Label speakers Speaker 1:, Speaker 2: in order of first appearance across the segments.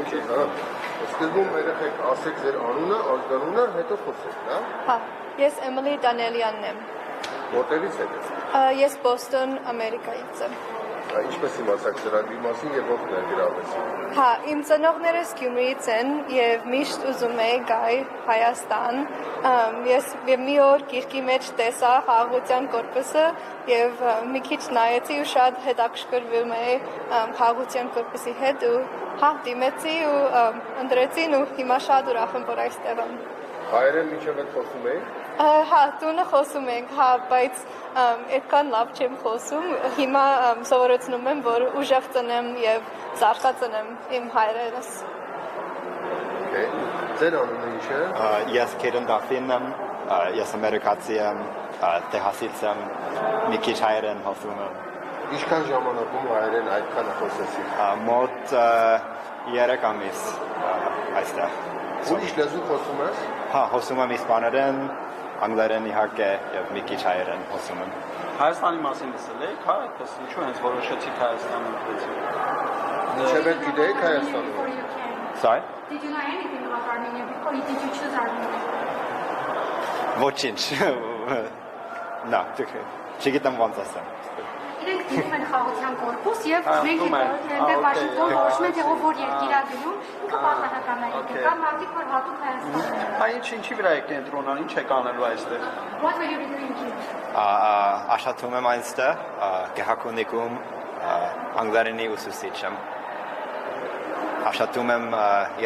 Speaker 1: Ոչինչ, հա։ Սկզբում երեխեք ասեք ձեր անունը, ազգանունը, հետո խոսեք, հա։
Speaker 2: Հա, ես Էմիլի Դանիելյանն եմ։
Speaker 1: Որտեղից եք։
Speaker 2: Ես Բոստոն, Ամերիկայից եմ։
Speaker 1: Ինչպես իմացաք ծրագրի մասին եւ ով ներգրավեց։
Speaker 2: Հա, իմ ծնողներս Գյումրիից են եւ միշտ ուզում էի գալ Հայաստան։ Ես մի օր գիրքի մեջ տեսա խաղաղության կորպուսը եւ մի քիչ նայեցի ու շատ հետաքրքրվում էի խաղաղության կորպուսի հետ ու հա դիմեցի ու ընտրեցին ու հիմա շատ ուրախ եմ որ այստեղ եմ։
Speaker 1: Հայերեն միջև եք խոսում եք։
Speaker 2: Հա, տունը խոսում ենք, հա, բայց այդքան լավ չեմ խոսում։ Հիմա սովորեցնում եմ, որ ուժեղ ծնեմ եւ զարգացնեմ իմ հայրերս։
Speaker 1: Ձեր անունը ինչ է։
Speaker 3: Ես Քերեն Դաֆին եմ, ես ամերիկացի եմ, Տեխասից եմ, մի քիչ հայերեն խոսում եմ։
Speaker 1: Ինչքան ժամանակում հայերեն այդքան խոսեցիք։
Speaker 3: Մոտ 3 ամիս այստեղ։
Speaker 1: Ուրիշ լեզու խոսում ես։
Speaker 3: Հա, խոսում եմ իսպաներեն, անգլերեն իհարկե եւ մի քիչ հայերեն խոսում եմ։
Speaker 4: Հայաստանի մասին լսել եք, հա, այդպես ինչու հենց որոշեցիք Հայաստանը մտածել։
Speaker 1: Ինչև եք գիտեիք Հայաստանում։
Speaker 3: Sorry?
Speaker 5: Did you know anything about Armenia before you did you choose Armenia?
Speaker 3: Ոչինչ։ Նա, չգիտեմ ոնց ասեմ։
Speaker 5: Իրենք դիմում են խաղաղության կորպուս եւ մենք այնտեղ Վաշինգտոն որոշում ենք ով որ երկիր է գնում, ինքը պատահականներ է։ Կամ մարդիկ որ հատուկ Հայաստան։
Speaker 4: Այ ինչի վրա եք կենտրոնան, ինչ եք անելու այստեղ։
Speaker 5: What will you be doing here?
Speaker 3: Աշխատում եմ այստեղ, գեհակոնիկում անգլերենի ուսուցիչ եմ։ Աշխատում եմ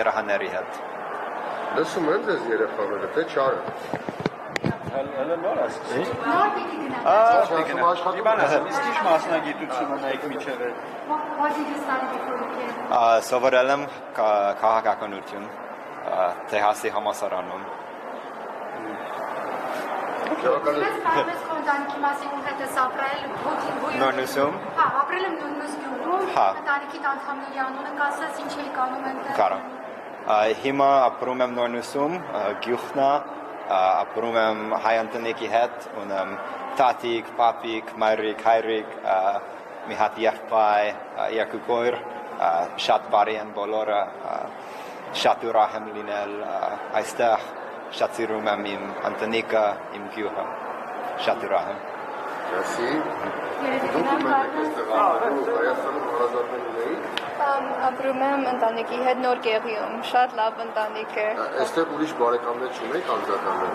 Speaker 3: երեխաների հետ։
Speaker 1: Լսում են ձեզ երեխաները, թե չարը։
Speaker 4: Հələ նոր ասեցի։
Speaker 5: Նոր պիտի գնա։
Speaker 4: Իբանասը, իսկ ինչ մասնագիտություն ունեք միջև է։
Speaker 5: What did you study before you came?
Speaker 3: Սովորել եմ քաղաքականություն Տեխասի համալսարանում։
Speaker 5: Ես կարծես կոնտանիքի մասին ում հետ ես ապրել, ոչինչ։
Speaker 3: Նորնուսում։
Speaker 5: Հա, ապրել եմ Նորնուս գյուղում,
Speaker 3: Հա։
Speaker 5: ընտանիքի անդամների անունը կասես, ինչ էի կանում այնտեղ։
Speaker 3: Կարա։ Հիմա ապրում եմ Նորնուսում, գյուղն է, ապրում եմ հայ ընտանիքի հետ, ունեմ տատիկ, պապիկ, մայրիկ, հայրիկ, մի հատ եղբայր, երկու գոր, շատ բարի են բոլորը, շատ ուրախ եմ լինել այստեղ, շատ սիրում եմ իմ ընտանիքը, իմ գյուղը, շատ ուրախ եմ։
Speaker 1: Ասի։ Դուք եք այստեղ Հայաստանում հարազատներ ունեիք։
Speaker 2: Ապրում եմ ընտանիքի հետ Նոր Գեղիում, շատ լավ ընտանիք է։
Speaker 1: Այստեղ ուրիշ բարեկամներ չունեք անդրադառնալ։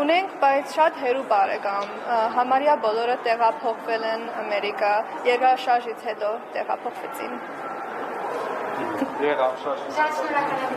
Speaker 2: Ունենք, բայց շատ հեռու բարեկամ։ Համարյա բոլորը տեղափոխվել են Ամերիկա, երկրաշարժից հետո տեղափոխվեցին։
Speaker 4: Եղավ շարժ։
Speaker 5: Շատ շնորհակալ եմ։